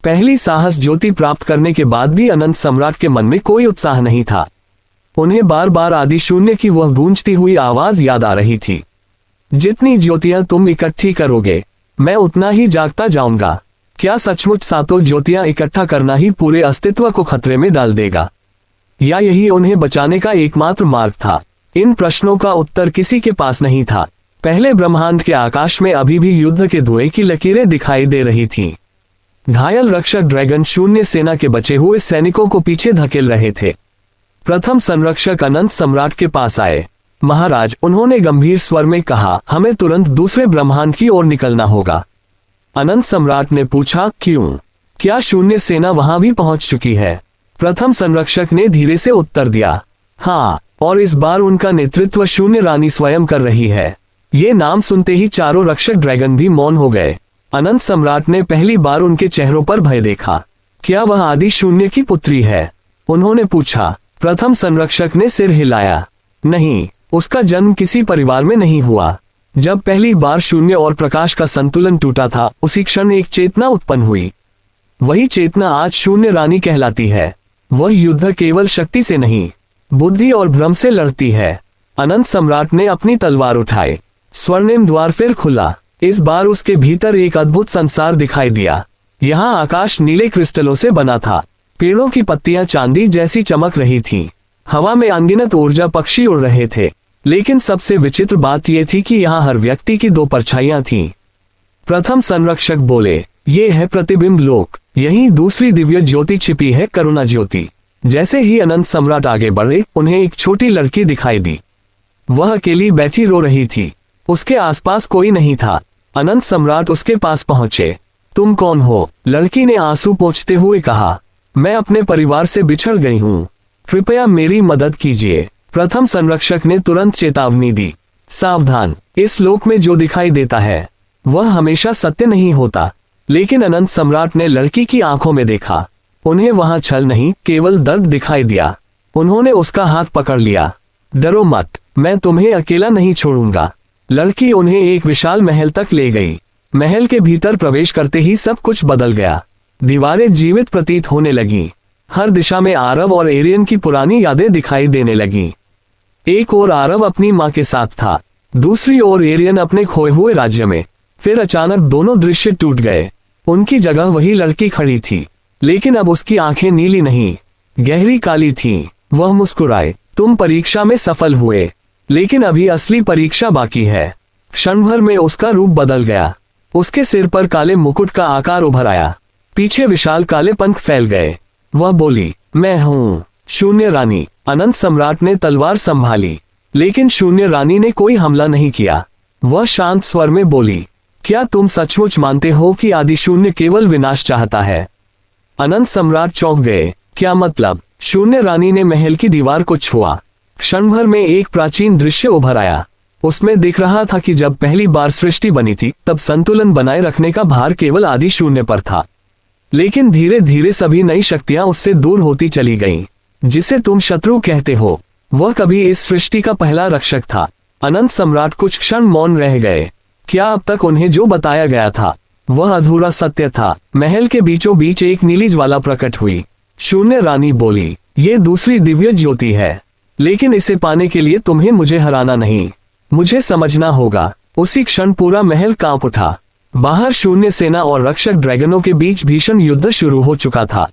पहली साहस ज्योति प्राप्त करने के बाद भी अनंत सम्राट के मन में कोई उत्साह नहीं था। उन्हें बार बार आदि शून्य की वह गूंजती हुई आवाज याद आ रही थी। जितनी ज्योतियां तुम इकट्ठी करोगे, मैं उतना ही जागता जाऊंगा। क्या सचमुच सातों ज्योतियां इकट्ठा करना ही पूरे अस्तित्व को खतरे में डाल देगा, या यही उन्हें बचाने का एकमात्र मार्ग था? इन प्रश्नों का उत्तर किसी के पास नहीं था। पहले ब्रह्मांड के आकाश में अभी भी युद्ध के धुएं की लकीरें दिखाई दे रही थीं। घायल रक्षक ड्रैगन शून्य सेना के बचे हुए सैनिकों को पीछे धकेल रहे थे। प्रथम संरक्षक अनंत सम्राट के पास आए। महाराज, उन्होंने गंभीर स्वर में कहा, हमें तुरंत दूसरे ब्रह्मांड की ओर निकलना होगा। अनंत सम्राट ने पूछा, क्यों? क्या शून्य सेना वहां भी पहुंच चुकी है? प्रथम संरक्षक ने धीरे से उत्तर दिया, हाँ, और इस बार उनका नेतृत्व शून्य रानी स्वयं कर रही है। ये नाम सुनते ही चारों रक्षक ड्रैगन भी मौन हो गए। अनंत सम्राट ने पहली बार उनके चेहरों पर भय देखा। क्या वह आदि शून्य की पुत्री है? उन्होंने पूछा। प्रथम संरक्षक ने सिर हिलाया, नहीं, उसका जन्म किसी परिवार में नहीं हुआ। जब पहली बार शून्य और प्रकाश का संतुलन टूटा था, उसी क्षण एक चेतना उत्पन्न हुई। वही चेतना आज शून्य रानी कहलाती है। वह युद्ध केवल शक्ति से नहीं, बुद्धि और भ्रम से लड़ती है। अनंत सम्राट ने अपनी तलवार उठाई। स्वर्णिम द्वार फिर खुला। इस बार उसके भीतर एक अद्भुत संसार दिखाई दिया। यहाँ आकाश नीले क्रिस्टलों से बना था। पेड़ों की पत्तियां चांदी जैसी चमक रही थीं। हवा में अनगिनत ऊर्जा पक्षी उड़ रहे थे। लेकिन सबसे विचित्र बात यह थी कि यहाँ हर व्यक्ति की दो परछाइयां थीं। प्रथम संरक्षक बोले, ये है प्रतिबिंब लोक। यही दूसरी दिव्य ज्योति छिपी है, करुणा ज्योति। जैसे ही अनंत सम्राट आगे बढ़े, उन्हें एक छोटी लड़की दिखाई दी। वह अकेली बैठी रो रही थी। उसके आसपास कोई नहीं था। अनंत सम्राट उसके पास पहुंचे। तुम कौन हो? लड़की ने आंसू पोंछते हुए कहा, मैं अपने परिवार से बिछड़ गई हूँ, कृपया मेरी मदद कीजिए। प्रथम संरक्षक ने तुरंत चेतावनी दी, सावधान, इस लोक में जो दिखाई देता है वह हमेशा सत्य नहीं होता। लेकिन अनंत सम्राट ने लड़की की आंखों में देखा। उन्हें वहां छल नहीं, केवल दर्द दिखाई दिया। उन्होंने उसका हाथ पकड़ लिया। डरो मत, मैं तुम्हें अकेला नहीं छोड़ूंगा। लड़की उन्हें एक विशाल महल तक ले गई। महल के भीतर प्रवेश करते ही सब कुछ बदल गया। दीवारें जीवित प्रतीत होने लगीं। हर दिशा में आरव और एरियन की पुरानी यादें दिखाई देने लगीं। एक ओर आरव अपनी मां के साथ था, दूसरी ओर एरियन अपने खोए हुए राज्य में। फिर अचानक दोनों दृश्य टूट गए। उनकी जगह वही लड़की खड़ी थी, लेकिन अब उसकी आंखें नीली नहीं, गहरी काली थीं। वह मुस्कुराए, तुम परीक्षा में सफल हुए, लेकिन अभी असली परीक्षा बाकी है। क्षण भर में उसका रूप बदल गया। उसके सिर पर काले मुकुट का आकार उभर आया। पीछे विशाल काले पंख फैल गए। वह बोली, मैं हूँ शून्य रानी। अनंत सम्राट ने तलवार संभाली, लेकिन शून्य रानी ने कोई हमला नहीं किया। वह शांत स्वर में बोली, क्या तुम सचमुच मानते हो कि आदि शून्य केवल विनाश चाहता है? अनंत सम्राट चौंक गए। क्या मतलब? शून्य रानी ने महल की दीवार को छुआ। क्षण भर में एक प्राचीन दृश्य उभर आया। उसमें दिख रहा था कि जब पहली बार सृष्टि बनी थी, तब संतुलन बनाए रखने का भार केवल आदि शून्य पर था। लेकिन धीरे धीरे सभी नई शक्तियां उससे दूर होती चली गईं। जिसे तुम शत्रु कहते हो, वह कभी इस सृष्टि का पहला रक्षक था। अनंत सम्राट कुछ क्षण मौन रह गए। क्या अब तक उन्हें जो बताया गया था वह अधूरा सत्य था? महल के बीचों बीच एक नीली ज्वाला प्रकट हुई। शून्य रानी बोली, ये दूसरी दिव्य ज्योति है, लेकिन इसे पाने के लिए तुम्हें मुझे हराना नहीं, मुझे समझना होगा। उसी क्षण पूरा महल कांप उठा। बाहर शून्य सेना और रक्षक ड्रैगनों के बीच भीषण युद्ध शुरू हो चुका था।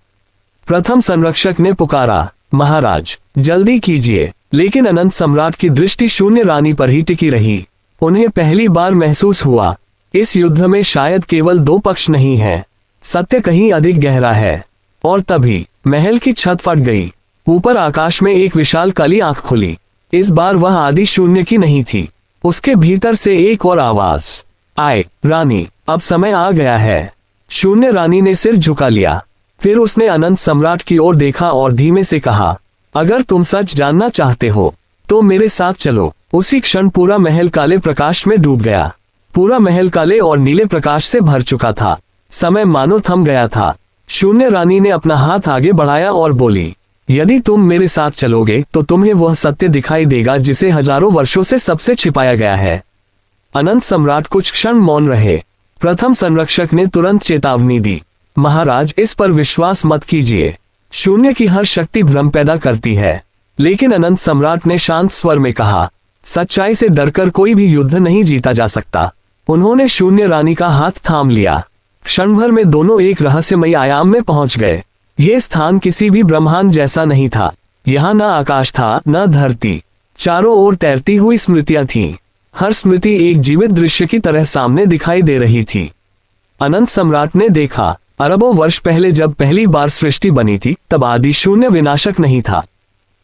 प्रथम संरक्षक ने पुकारा, महाराज जल्दी कीजिए। लेकिन अनंत सम्राट की दृष्टि शून्य रानी पर ही टिकी रही। उन्हें पहली बार महसूस हुआ, इस युद्ध में शायद केवल दो पक्ष नहीं है, सत्य कहीं अधिक गहरा है। और तभी महल की छत फट गई। ऊपर आकाश में एक विशाल काली आंख खुली। इस बार वह आदि शून्य की नहीं थी। उसके भीतर से एक और आवाज, आए रानी, अब समय आ गया है। शून्य रानी ने सिर झुका लिया। फिर उसने अनंत सम्राट की ओर देखा और धीमे से कहा, अगर तुम सच जानना चाहते हो तो मेरे साथ चलो। उसी क्षण पूरा महल काले प्रकाश में डूब गया। पूरा महल काले और नीले प्रकाश से भर चुका था। समय मानो थम गया था। शून्य रानी ने अपना हाथ आगे बढ़ाया और बोली, यदि तुम मेरे साथ चलोगे तो तुम्हें वह सत्य दिखाई देगा जिसे हजारों वर्षों से सबसे छिपाया गया है। अनंत सम्राट कुछ क्षण मौन रहे। प्रथम संरक्षक ने तुरंत चेतावनी दी, महाराज, इस पर विश्वास मत कीजिए। शून्य की हर शक्ति भ्रम पैदा करती है। लेकिन अनंत सम्राट ने शांत स्वर में कहा, सच्चाई से डरकर कोई भी युद्ध नहीं जीता जा सकता। उन्होंने शून्य रानी का हाथ थाम लिया। क्षण भर में दोनों एक रहस्यमयी आयाम में पहुंच गए। ये स्थान किसी भी ब्रह्मांड जैसा नहीं था। यहाँ न आकाश था न धरती। चारों ओर तैरती हुई स्मृतियां थीं। हर स्मृति एक जीवित दृश्य की तरह सामने दिखाई दे रही थी। अनंत सम्राट ने देखा, अरबों वर्ष पहले जब पहली बार सृष्टि बनी थी, तब आदि शून्य विनाशक नहीं था।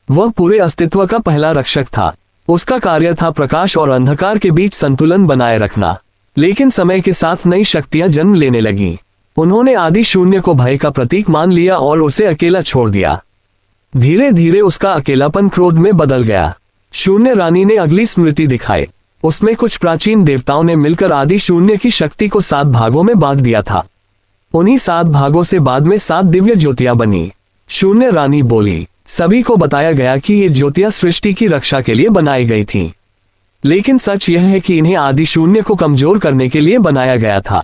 वह पूरे अस्तित्व का पहला रक्षक था। उसका कार्य था प्रकाश और अंधकार के बीच संतुलन बनाए रखना। लेकिन समय के साथ नई शक्तियां जन्म लेने लगीं। उन्होंने आदि शून्य को भय का प्रतीक मान लिया और उसे अकेला छोड़ दिया। धीरे धीरे उसका अकेलापन क्रोध में बदल गया। शून्य रानी ने अगली स्मृति दिखाई। उसमें कुछ प्राचीन देवताओं ने मिलकर आदि शून्य की शक्ति को 7 भागों में बांट दिया था। उन्हीं 7 भागों से बाद में 7 दिव्य ज्योतियां बनी। शून्य रानी बोली, सभी को बताया गया कि ये ज्योतियां सृष्टि की रक्षा के लिए बनाई गई थीं। लेकिन सच यह है कि इन्हें आदि शून्य को कमजोर करने के लिए बनाया गया था।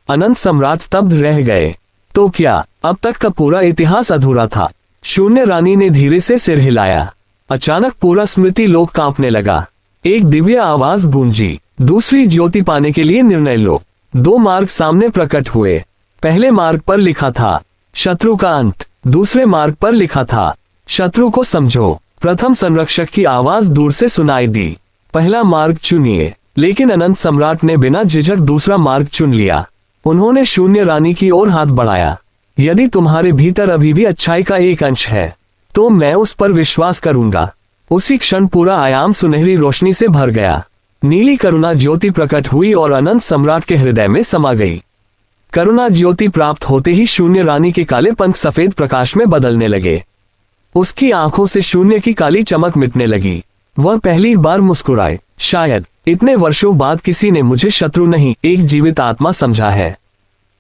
अनंत सम्राट स्तब्ध रह गए। तो क्या अब तक का पूरा इतिहास अधूरा था? शून्य रानी ने धीरे से सिर हिलाया। अचानक पूरा स्मृति लोक कांपने लगा। एक दिव्य आवाज गूंजी, दूसरी ज्योति पाने के लिए निर्णय लो। 2 मार्ग सामने प्रकट हुए। पहले मार्ग पर लिखा था शत्रु का अंत। दूसरे मार्ग पर लिखा था शत्रु को समझो। प्रथम संरक्षक की आवाज दूर से सुनाई दी, पहला मार्ग चुनिए। लेकिन अनंत सम्राट ने बिना झिझक दूसरा मार्ग चुन लिया। उन्होंने शून्य रानी की ओर हाथ बढ़ाया। यदि तुम्हारे भीतर अभी भी अच्छाई का एक अंश है तो मैं उस पर विश्वास करूंगा। उसी क्षण पूरा आयाम सुनहरी रोशनी से भर गया। नीली करुणा ज्योति प्रकट हुई और अनंत सम्राट के हृदय में समा गई। करुणा ज्योति प्राप्त होते ही शून्य रानी के काले पंख सफेद प्रकाश में बदलने लगे। उसकी आंखों से शून्य की काली चमक मिटने लगी। वह पहली बार मुस्कुराए। शायद इतने वर्षों बाद किसी ने मुझे शत्रु नहीं, एक जीवित आत्मा समझा है।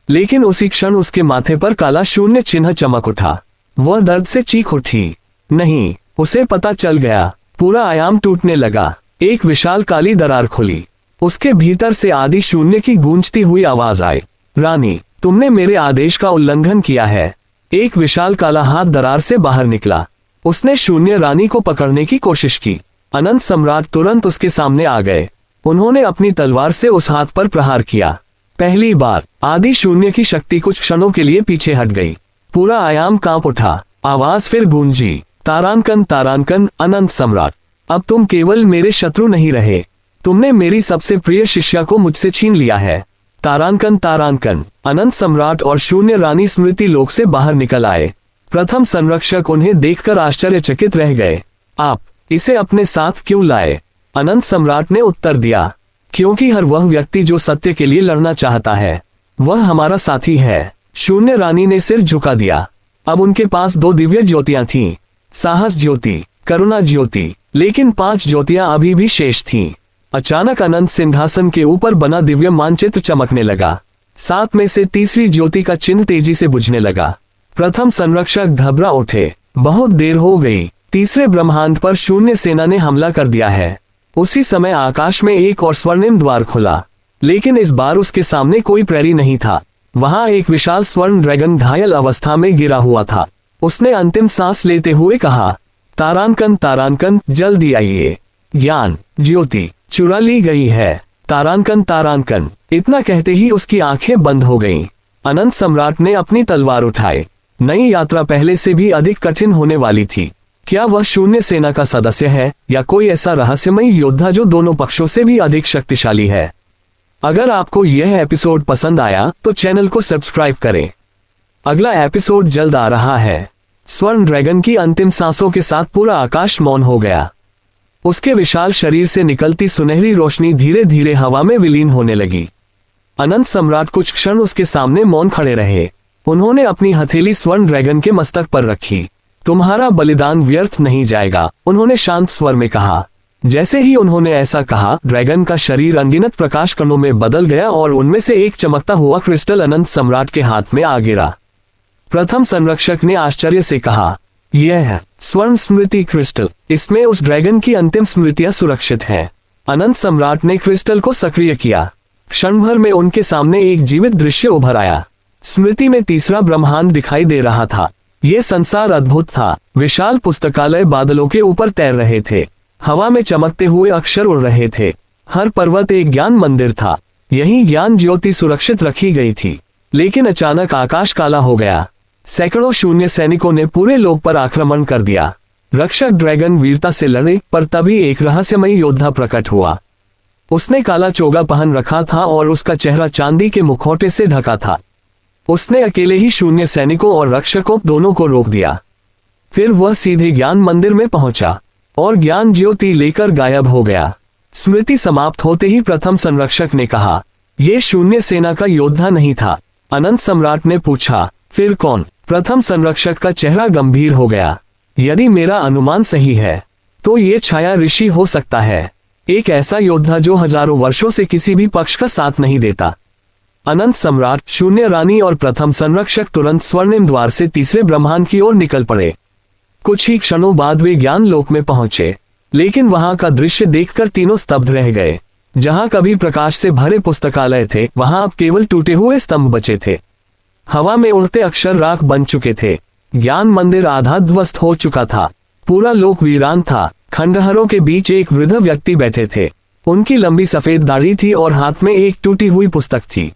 लेकिन उसी क्षण उसके माथे पर काला शून्य चिन्ह चमक उठा। वह दर्द से चीख उठी। नहीं, उसे पता चल गया। पूरा आयाम टूटने लगा। एक विशाल काली दरार खुली। उसके भीतर से आदि शून्य की गूंजती हुई आवाज आई, रानी, तुमने मेरे आदेश का उल्लंघन किया है। एक विशाल काला हाथ दरार से बाहर निकला। उसने शून्य रानी को पकड़ने की कोशिश की। अनंत सम्राट तुरंत उसके सामने आ गए। उन्होंने अपनी तलवार से उस हाथ पर प्रहार किया। पहली बार आदि शून्य की शक्ति कुछ क्षणों के लिए पीछे हट गई। पूरा आयाम कांप उठा। आवाज फिर गूंजी, तारांकन तारांकन, अनंत सम्राट, अब तुम केवल मेरे शत्रु नहीं रहे, तुमने मेरी सबसे प्रिय शिष्या को मुझसे छीन लिया है। तारांकन तारांकन। अनंत सम्राट और शून्य रानी स्मृति लोक से बाहर निकल आए। प्रथम संरक्षक उन्हें देखकर आश्चर्यचकित रह गए। आप इसे अपने साथ क्यों लाए? अनंत सम्राट ने उत्तर दिया, क्योंकि हर वह व्यक्ति जो सत्य के लिए लड़ना चाहता है वह हमारा साथी है। शून्य रानी ने सिर झुका दिया। अब उनके पास 2 दिव्य ज्योतियां थीं, साहस ज्योति, करुणा ज्योति, लेकिन 5 ज्योतियां अभी भी शेष थीं। अचानक अनंत सिंहासन के ऊपर बना दिव्य मानचित्र चमकने लगा। 7 में से तीसरी ज्योति का चिन्ह तेजी से बुझने लगा। प्रथम संरक्षक घबरा उठे। बहुत देर हो गई। तीसरे ब्रह्मांड पर शून्य सेना ने हमला कर दिया है। उसी समय आकाश में एक और स्वर्णिम द्वार खुला, लेकिन इस बार उसके सामने कोई प्रहरी नहीं था। वहां एक विशाल स्वर्ण ड्रैगन घायल अवस्था में गिरा हुआ था। उसने अंतिम सांस लेते हुए कहा, तारांकन तारांकन, जल्दी आइए। ज्ञान ज्योति चुरा ली गई है। तारांकन तारांकन। इतना कहते ही उसकी आंखें बंद हो गईं। अनंत सम्राट ने अपनी तलवार उठाई। नई यात्रा पहले से भी अधिक कठिन होने वाली थी। क्या वह शून्य सेना का सदस्य है या कोई ऐसा रहस्यमयी योद्धा जो दोनों पक्षों से भी अधिक शक्तिशाली है? अगर आपको यह एपिसोड पसंद आया तो चैनल को सब्सक्राइब करें। अगला एपिसोड जल्द आ रहा है। स्वर्ण ड्रैगन की अंतिम सांसों के साथ पूरा आकाश मौन हो गया। उसके विशाल शरीर से निकलती सुनहरी रोशनी धीरे धीरे हवा में विलीन होने लगी। अनंत सम्राट कुछ क्षण उसके सामने मौन खड़े रहे। उन्होंने अपनी हथेली स्वर्ण ड्रैगन के मस्तक पर रखी। तुम्हारा बलिदान व्यर्थ नहीं जाएगा, उन्होंने शांत स्वर में कहा। जैसे ही उन्होंने ऐसा कहा, ड्रैगन का शरीर अनगिनत प्रकाश कणों में बदल गया और उनमें से एक चमकता हुआ क्रिस्टल अनंत सम्राट के हाथ में आ गिरा। प्रथम संरक्षक ने आश्चर्य से कहा, यह है स्वर्ण स्मृति क्रिस्टल। इसमें उस ड्रैगन की अंतिम स्मृतियां सुरक्षित हैं। अनंत सम्राट ने क्रिस्टल को सक्रिय किया। क्षण भर में उनके सामने एक जीवित दृश्य उभर आया। स्मृति में तीसरा ब्रह्मांड दिखाई दे रहा था। ये संसार अद्भुत था। विशाल पुस्तकालय बादलों के ऊपर तैर रहे थे। हवा में चमकते हुए अक्षर उड़ रहे थे। हर पर्वत एक ज्ञान मंदिर था। यहीं ज्ञान ज्योति सुरक्षित रखी गई थी। लेकिन अचानक आकाश काला हो गया। सैकड़ों शून्य सैनिकों ने पूरे लोक पर आक्रमण कर दिया। रक्षक ड्रैगन वीरता से लड़े, पर तभी एक रहस्यमयी योद्धा प्रकट हुआ। उसने काला चोगा पहन रखा था और उसका चेहरा चांदी के मुखौटे से ढका था। उसने अकेले ही शून्य सैनिकों और रक्षकों दोनों को रोक दिया। फिर वह सीधे ज्ञान मंदिर में पहुंचा और ज्ञान ज्योति लेकर गायब हो गया। स्मृति समाप्त होते ही प्रथम संरक्षक ने कहा, यह शून्य सेना का योद्धा नहीं था। अनंत सम्राट ने पूछा, फिर कौन? प्रथम संरक्षक का चेहरा गंभीर हो गया। यदि मेरा अनुमान सही है तो ये छाया ऋषि हो सकता है, एक ऐसा योद्धा जो हजारों वर्षों से किसी भी पक्ष का साथ नहीं देता। अनंत सम्राट, शून्य रानी और प्रथम संरक्षक तुरंत स्वर्णिम द्वार से तीसरे ब्रह्मांड की ओर निकल पड़े। कुछ ही क्षणों बाद वे ज्ञान लोक में पहुंचे, लेकिन वहां का दृश्य देखकर तीनों स्तब्ध रह गए। जहां कभी प्रकाश से भरे पुस्तकालय थे, वहां अब केवल टूटे हुए स्तंभ बचे थे। हवा में उड़ते अक्षर राख बन चुके थे। ज्ञान मंदिर आधा ध्वस्त हो चुका था। पूरा लोक वीरान था। खंडहरों के बीच एक वृद्ध व्यक्ति बैठे थे। उनकी लंबी सफेद दाढ़ी थी और हाथ में एक टूटी हुई पुस्तक थी।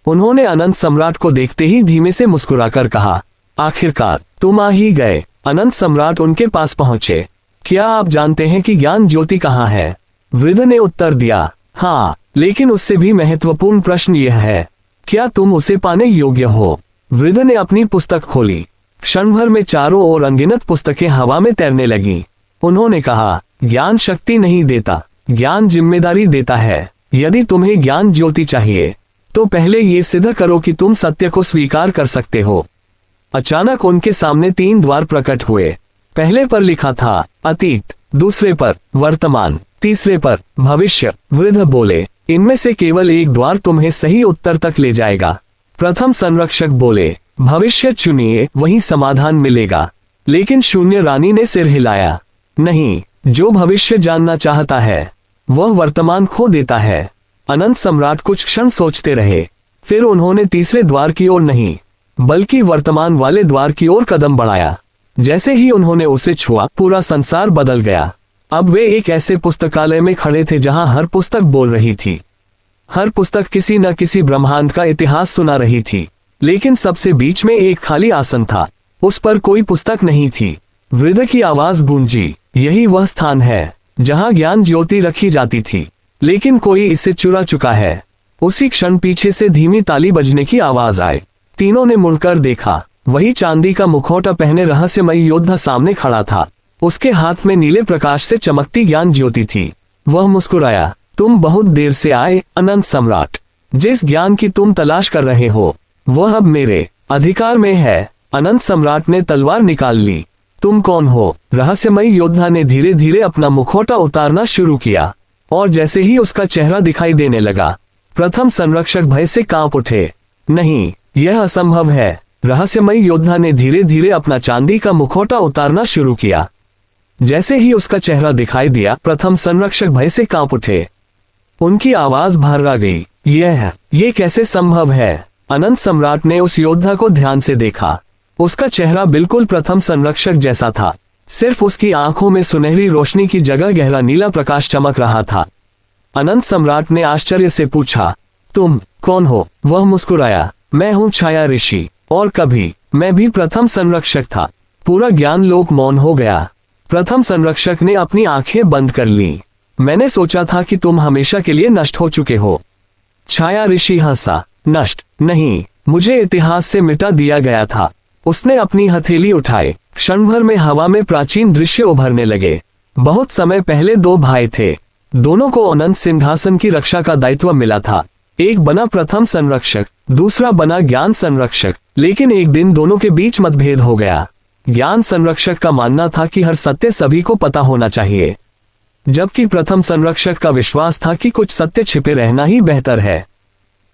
उन्होंने अनंत सम्राट को देखते ही धीमे से मुस्कुराकर कहा, आखिरकार तुम आ ही गए। अनंत सम्राट उनके पास पहुंचे। क्या आप जानते हैं कि ज्ञान ज्योति कहाँ है? वृद्ध ने उत्तर दिया, हाँ, लेकिन उससे भी महत्वपूर्ण प्रश्न यह है, क्या तुम उसे पाने योग्य हो? वृद्ध ने अपनी पुस्तक खोली। क्षण भर में चारों ओर अनगिनत पुस्तकें हवा में तैरने लगीं। उन्होंने कहा, ज्ञान शक्ति नहीं देता, ज्ञान जिम्मेदारी देता है। यदि तुम्हें ज्ञान ज्योति चाहिए तो पहले ये सिद्ध करो कि तुम सत्य को स्वीकार कर सकते हो। अचानक उनके सामने 3 द्वार प्रकट हुए। पहले पर लिखा था अतीत, दूसरे पर वर्तमान, तीसरे पर भविष्य। वृद्ध बोले, इनमें से केवल एक द्वार तुम्हें सही उत्तर तक ले जाएगा। प्रथम संरक्षक बोले, भविष्य चुनिए, वहीं समाधान मिलेगा। लेकिन शून्य रानी ने सिर हिलाया, नहीं, जो भविष्य जानना चाहता है वह वर्तमान खो देता है। अनंत सम्राट कुछ क्षण सोचते रहे। फिर उन्होंने तीसरे द्वार की ओर नहीं बल्कि वर्तमान वाले द्वार की ओर कदम बढ़ाया। जैसे ही उन्होंने उसे छुआ, पूरा संसार बदल गया। अब वे एक ऐसे पुस्तकालय में खड़े थे जहां हर पुस्तक बोल रही थी। हर पुस्तक किसी न किसी ब्रह्मांड का इतिहास सुना रही थी। लेकिन सबसे बीच में एक खाली आसन था। उस पर कोई पुस्तक नहीं थी। वृद्ध की आवाज गूंजी, यही वह स्थान है जहां ज्ञान ज्योति रखी जाती थी, लेकिन कोई इसे चुरा चुका है। उसी क्षण पीछे से धीमी ताली बजने की आवाज आई। तीनों ने मुड़कर देखा। वही चांदी का मुखौटा पहने रहस्यमयी योद्धा सामने खड़ा था। उसके हाथ में नीले प्रकाश से चमकती ज्ञान ज्योति थी। वह मुस्कुराया, तुम बहुत देर से आए अनंत सम्राट। जिस ज्ञान की तुम तलाश कर रहे हो वह अब मेरे अधिकार में है। अनंत सम्राट ने तलवार निकाल ली। तुम कौन हो? रहस्यमयी योद्धा ने धीरे धीरे अपना मुखौटा उतारना शुरू किया और जैसे ही उसका चेहरा दिखाई देने लगा, प्रथम संरक्षक भय से कांप उठे। नहीं, यह असंभव है। रहस्यमयी योद्धा ने धीरे धीरे अपना चांदी का मुखौटा उतारना शुरू किया। जैसे ही उसका चेहरा दिखाई दिया, प्रथम संरक्षक भय से कांप उठे। उनकी आवाज भर्रा गई। ये कैसे संभव है? अनंत सम्राट ने उस योद्धा को ध्यान से देखा। उसका चेहरा बिल्कुल प्रथम संरक्षक जैसा था। सिर्फ उसकी आंखों में सुनहरी रोशनी की जगह गहरा नीला प्रकाश चमक रहा था। अनंत सम्राट ने आश्चर्य से पूछा, तुम कौन हो? वह मुस्कुराया, मैं हूँ छाया ऋषि, और कभी मैं भी प्रथम संरक्षक था। पूरा ज्ञान लोक मौन हो गया। प्रथम संरक्षक ने अपनी आंखें बंद कर ली। मैंने सोचा था कि तुम हमेशा के लिए नष्ट हो चुके हो। छाया ऋषि हंसा, नष्ट नहीं, मुझे इतिहास से मिटा दिया गया था। उसने अपनी हथेली उठाई। क्षण भर में हवा में प्राचीन दृश्य उभरने लगे। बहुत समय पहले 2 भाई थे। दोनों को अनंत सिंहासन की रक्षा का दायित्व मिला था। एक बना प्रथम संरक्षक, दूसरा बना ज्ञान संरक्षक। लेकिन एक दिन दोनों के बीच मतभेद हो गया। ज्ञान संरक्षक का मानना था कि हर सत्य सभी को पता होना चाहिए, जबकि प्रथम संरक्षक का विश्वास था कि कुछ सत्य छिपे रहना ही बेहतर है।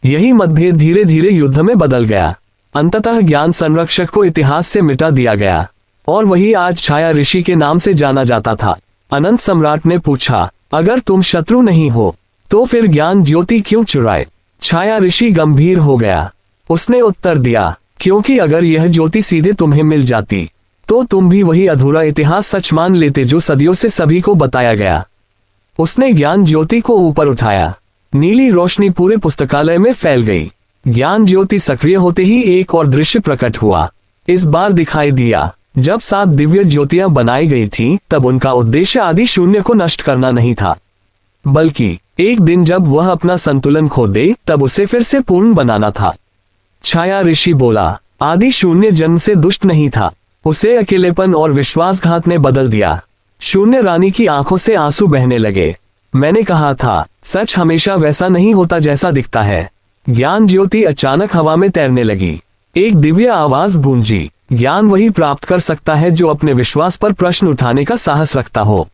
यही मतभेद धीरे धीरे युद्ध में बदल गया। अंततः ज्ञान संरक्षक को इतिहास से मिटा दिया गया और वही आज छाया ऋषि के नाम से जाना जाता था। अनंत सम्राट ने पूछा, अगर तुम शत्रु नहीं हो तो फिर ज्ञान ज्योति क्यों चुराए? छाया ऋषि गंभीर हो गया। उसने उत्तर दिया, क्योंकि अगर यह ज्योति सीधे तुम्हें मिल जाती तो तुम भी वही अधूरा इतिहास सच मान लेते जो सदियों से सभी को बताया गया। उसने ज्ञान ज्योति को ऊपर उठाया। नीली रोशनी पूरे पुस्तकालय में फैल गई। ज्ञान ज्योति सक्रिय होते ही एक और दृश्य प्रकट हुआ। इस बार दिखाई दिया, जब 7 दिव्य ज्योतियां बनाई गई थीं, तब उनका उद्देश्य आदि शून्य को नष्ट करना नहीं था, बल्कि एक दिन जब वह अपना संतुलन खो दे तब उसे फिर से पूर्ण बनाना था। छाया ऋषि बोला, आदि शून्य जन्म से दुष्ट नहीं था, उसे अकेलेपन और विश्वासघात ने बदल दिया। शून्य रानी की आंखों से आंसू बहने लगे। मैंने कहा था, सच हमेशा वैसा नहीं होता जैसा दिखता है। ज्ञान ज्योति अचानक हवा में तैरने लगी। एक दिव्य आवाज गूंजी, ज्ञान वही प्राप्त कर सकता है जो अपने विश्वास पर प्रश्न उठाने का साहस रखता हो।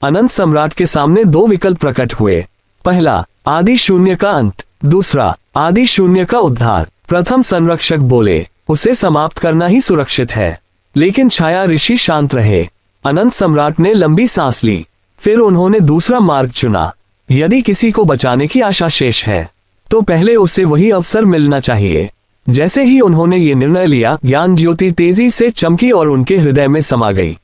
अनंत सम्राट के सामने 2 विकल्प प्रकट हुए। पहला, आदि शून्य का अंत, दूसरा, आदि शून्य का उद्धार। प्रथम संरक्षक बोले, उसे समाप्त करना ही सुरक्षित है। लेकिन छाया ऋषि शांत रहे। अनंत सम्राट ने लंबी सांस ली, फिर उन्होंने दूसरा मार्ग चुना। यदि किसी को बचाने की आशा शेष है तो पहले उसे वही अवसर मिलना चाहिए। जैसे ही उन्होंने ये निर्णय लिया, ज्ञान ज्योति तेजी से चमकी और उनके हृदय में समा गई।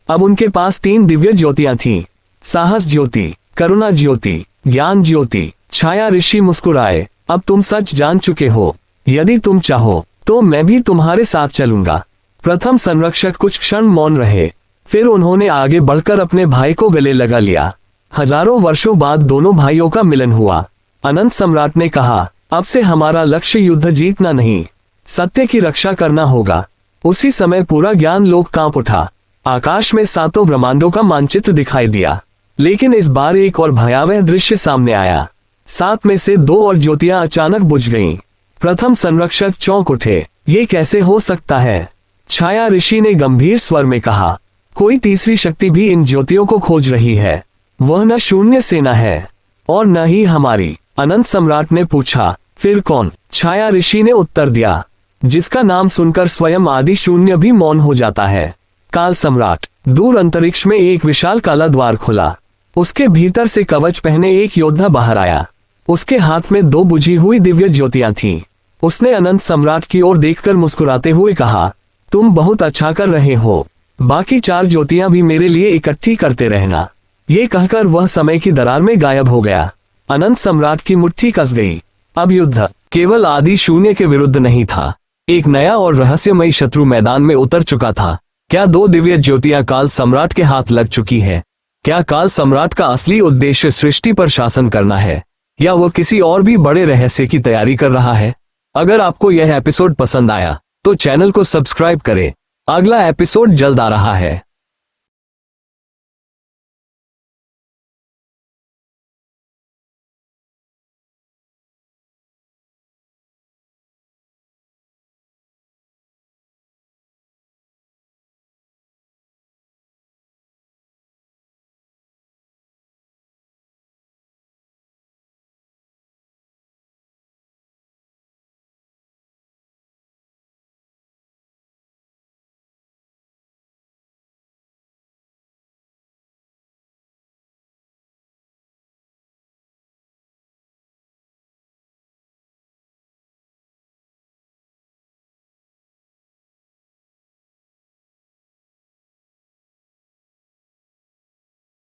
अब उनके पास 3 दिव्य ज्योतियां थीं, साहस ज्योति, करुणा ज्योति, ज्ञान ज्योति। छाया ऋषि मुस्कुराए, अब तुम सच जान चुके हो। यदि तुम चाहो तो मैं भी तुम्हारे साथ चलूंगा। प्रथम संरक्षक कुछ क्षण मौन रहे, फिर उन्होंने आगे बढ़कर अपने भाई को गले लगा लिया। हजारों वर्षों बाद दोनों भाइयों का मिलन हुआ। अनंत सम्राट ने कहा, अब से हमारा लक्ष्य युद्ध जीतना नहीं, सत्य की रक्षा करना होगा। उसी समय पूरा ज्ञान लोक कांप उठा। आकाश में 7 ब्रह्मांडों का मानचित्र दिखाई दिया। लेकिन इस बार एक और भयावह दृश्य सामने आया। 7 में से 2 और ज्योतियां अचानक बुझ गईं। प्रथम संरक्षक चौंक उठे, ये कैसे हो सकता है? छाया ऋषि ने गंभीर स्वर में कहा, कोई तीसरी शक्ति भी इन ज्योतियों को खोज रही है। वह न शून्य सेना है और न ही हमारी। अनंत सम्राट ने पूछा, फिर कौन? छाया ऋषि ने उत्तर दिया, जिसका नाम सुनकर स्वयं आदि शून्य भी मौन हो जाता है। काल सम्राट। दूर अंतरिक्ष में एक विशाल काला द्वार खुला। उसके भीतर से कवच पहने एक योद्धा बाहर आया। उसके हाथ में 2 बुझी हुई दिव्य ज्योतियां थीं। उसने अनंत सम्राट की ओर देखकर मुस्कुराते हुए कहा, तुम बहुत अच्छा कर रहे हो। बाकी 4 ज्योतियां भी मेरे लिए इकट्ठी करते रहना। ये कहकर वह समय की दरार में गायब हो गया। अनंत सम्राट की मुट्ठी कस गई। अब युद्ध केवल आदि शून्य के विरुद्ध नहीं था, एक नया और रहस्यमयी शत्रु मैदान में उतर चुका था। क्या 2 दिव्य ज्योतियां काल सम्राट के हाथ लग चुकी है? क्या काल सम्राट का असली उद्देश्य सृष्टि पर शासन करना है, या वह किसी और भी बड़े रहस्य की तैयारी कर रहा है? अगर आपको यह एपिसोड पसंद आया तो चैनल को सब्सक्राइब करें। अगला एपिसोड जल्द आ रहा है।